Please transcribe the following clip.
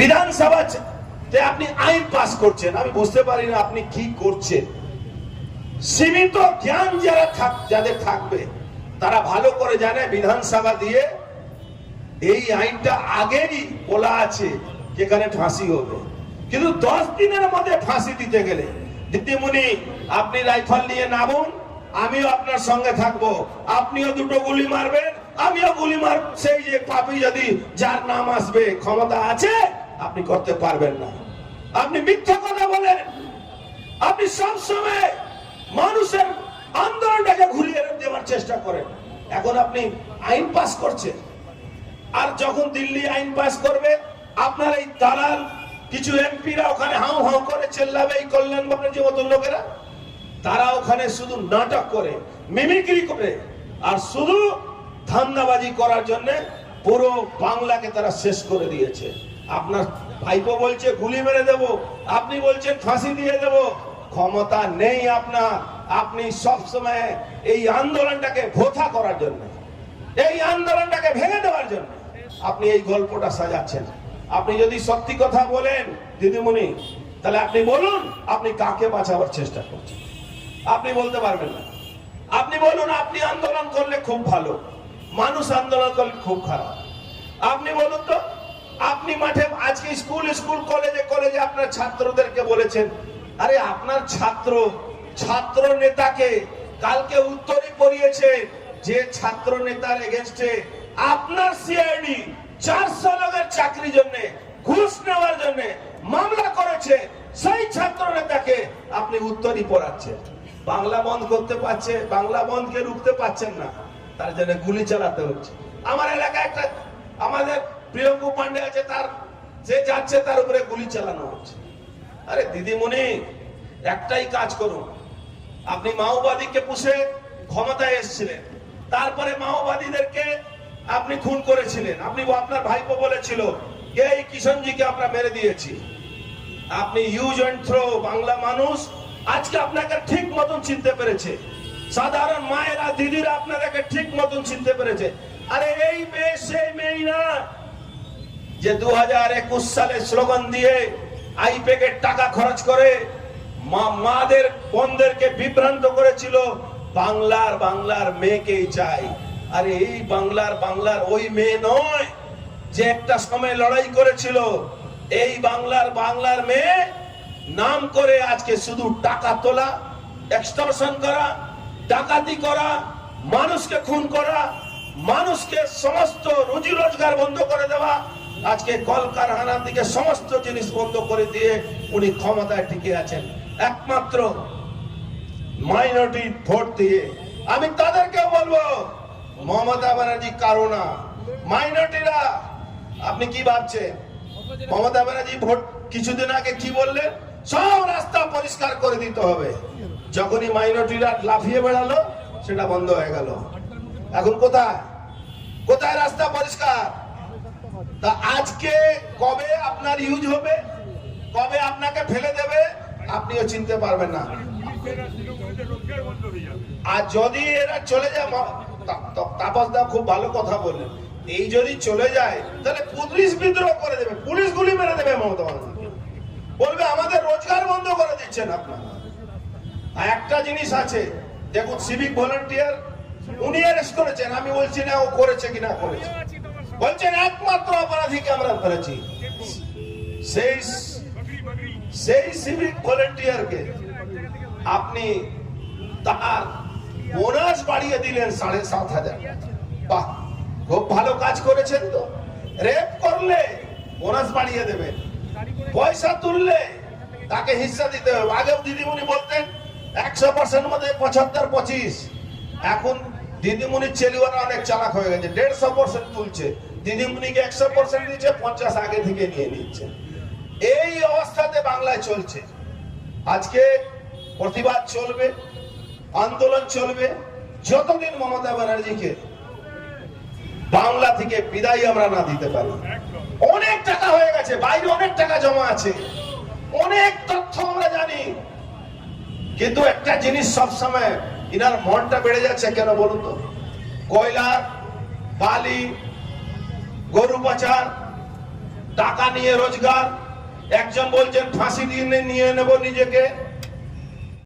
বিধানসভাতে আপনি আইন পাস করছেন, আমি বুঝতে পারি না আপনি কি করছেন। সীমিত জ্ঞান যাদের থাকবে তারা ভালো করে জানে বিধানসভা দিয়ে এই আইনটা আগেই বলা আছে যেখানে ফাঁসি হবে, কিন্তু 10 দিনের মধ্যে ফাঁসি দিতে গেলে দিদিমণি আপনি রাইফেল নিয়ে নামুন, আমিও আপনার সঙ্গে থাকবো, আপনিও দুটো গুলি মারবেন, আমিও গুলি মার, সেই যে পাপী যদি যার নাম আসবে ক্ষমতা আছে আপনি করতে পারবেন না। আপনি মিথ্যা কথা বলেন, আপনি সবসময় মানুষের আন্দোলনটাকে ঘুরিয়ে দেওয়ার চেষ্টা করেন। এখন আপনি আইন পাস করছেন, আর যখন দিল্লি আইন পাস করবে আপনার এই দালাল কিছু এমপিরা ওখানে হাউ হাউ করে চেল্লাবে, এই কল্যাণ ব্যানার্জি মতন লোকেরা, তারা ওখানে শুধু নাটক করে, মিমিক্রি করে, আর শুধু ধান্দাবাজি করার জন্য পুরো বাংলাকে তারা শেষ করে দিয়েছে। আপনার ভাইপো বলছে গুলি মেরে দেব, আপনি বলছেন ফাঁসি দিয়ে দেব, ক্ষমতা নেই আপনার। আপনি সব সময় এই আন্দোলনটাকে ভোথা করার জন্য, এই আন্দোলনটাকে ভেঙে দেওয়ার জন্য আপনি এই গল্পটা সাজাচ্ছেন। আপনি যদি সত্যি কথা বলেন দিদিমণি, তাহলে আপনি বলুন আপনি কাকে বাঁচাবার চেষ্টা করছেন। আপনি বলতে পারবেন না, আপনি বলুন আপনি আন্দোলন করলে খুব ভালো, মানুষ আন্দোলন করলে খুব খারাপ। আপনি বলুন তো, আপনি মাঠে আজকে স্কুল কলেজে আপনার ছাত্রদেরকে বলেছেন, আরে আপনার ছাত্র নেতাকে কালকে উত্তরই পড়িয়েছে যে ছাত্র নেতার এগেইনস্টে আপনার সিআইডি 400 লোকের চাকরির জন্য ঘুষ নেওয়ার জন্য মামলা করেছে, সেই ছাত্র নেতাকে আপনি উত্তরই পড়াচ্ছেন। বাংলা বন্ধ করতে পারছে, বাংলা বন্ধকে রুখতে পারছেন না, তার জন্য গুলি চালাতে হচ্ছে। আমার এলাকায় একটা আমাদের প্রিয়ঙ্কু পান্ডে আছে, তার যে যাচ্ছে তার উপরে গুলি চালানো হচ্ছে। আরে দিদিমণি একটাই কাজ করুন, আপনি মাওবাদীকে পুষে ক্ষমতায় এসেছিলেন, তারপরে মাওবাদীদেরকে আপনি খুন করেছিলেন, আপনি আপনার ভাইপো বলেছিল এই কিষণজিকে আমরা মেরে দিয়েছি। আপনি ইউজ এন্ড থ্রো, বাংলা মানুষ আজকে আপনাকে ঠিক মতন চিনতে পেরেছে, সাধারণ মায়েরা দিদিরা আপনাদেরকে ঠিক মতন চিনতে পেরেছে। আরে এই মেয়ে সেই মেয়ে না যে 2021 সালে স্লোগান দিয়ে আইপ্যাকের টাকা খরচ করে মাদের বোনদেরকে বিভ্রান্ত করেছিল, বাংলার মেয়েকেই চাই। আরে এই বাংলার ওই মেয়ে নয় যে একটা সময় লড়াই করেছিল। এই বাংলার মেয়ে নাম করে আজকে শুধু টাকা তোলা, এক্সটর্শন করা, ডাকাতি করা, মানুষকে খুন করা, মানুষকে সমস্ত রুজি রোজগার বন্ধ করে দেওয়া, আজকে কলকারখানা থেকে সমস্ত জিনিস বন্ধ করে দিয়ে উনি ক্ষমতায় টিকে আছেন একমাত্র মাইনরিটি ভোট দিয়ে। আমি তাদেরকে বলবো মমতা ব্যানার্জি কারো না, মাইনরিটিরা। আপনি কি ভাবছেন মমতা ব্যানার্জি ভোট কিছুদিন আগে কি বললেন, সব রাস্তা পরিষ্কার করে দিতে হবে। যখনই মাইনরিটিরা লাফিয়ে বেড়ালো সেটা বন্ধ হয়ে গেল। এখন কোথায় রাস্তা পরিষ্কার? তা আজকে কবে আপনার ইউজ হবে, কবে আপনাকে ফেলে দেবে আপনিও চিনতে পারবেন না। আর যদি এরা চলে যায়, তাপস দা খুব ভালো কথা বললেন, এই যদি চলে যায় তাহলে পুলিশ বিদ্রোহ করে দেবে, পুলিশ গুলি মেরে দেবে মমতা ব্যানার্জি, বলবে আমাদের রোজগার বন্ধ করে দিচ্ছেন আপনারা। একটা জিনিস আছে দেখুন, সিভিক ভলান্টিয়ার উনি অ্যারেস্ট করেছেন, আমি বলছি না ও করেছে কিনা করেছে, বলছেন একমাত্র অপরাধীকে আমরা ধরেছি। সেই সিভিক ভলান্টিয়ারকে আপনি তার বোনাস বাড়িয়ে দিলেন 7,500। বাহ, খুব ভালো কাজ করেছেন তো। রেপ করলে বোনাস বাড়িয়ে দেবেন, পয়সা তুললে তাকে হিস্সা দিতে হবে। আগেও দিদিমণি বলতেন 100% মধ্যে 75-25, এখন দিদিমণির ছেলেরা অনেক চালাক হয়ে গেছে, 150% তুলছে, দিদিমণিকে 100% দিচ্ছে, 50 আগে থেকে নিয়ে নিচ্ছে। এই অবস্থাতে বাংলায় চলছে। আজকে প্রতিবাদ চলবে, আন্দোলন চলবে, যতদিন মমতা ব্যানার্জিকে বাংলা থেকে বিদায় আমরা না দিতে পারি। অনেক টাকা হয়ে গেছে, বাইরে অনেক টাকা জমা আছে, অনেক তথ্য আমরা জানি, কিন্তু একটা জিনিস সবসময় ইনার মনটা বেড়ে যাচ্ছে কেন বলুন তো? কয়লা, বালি, গরু পাচার, টাকা নিয়ে রোজগার, একজন বলছেন ফাঁসি দিয়ে নিয়ে নেব নিজেকে,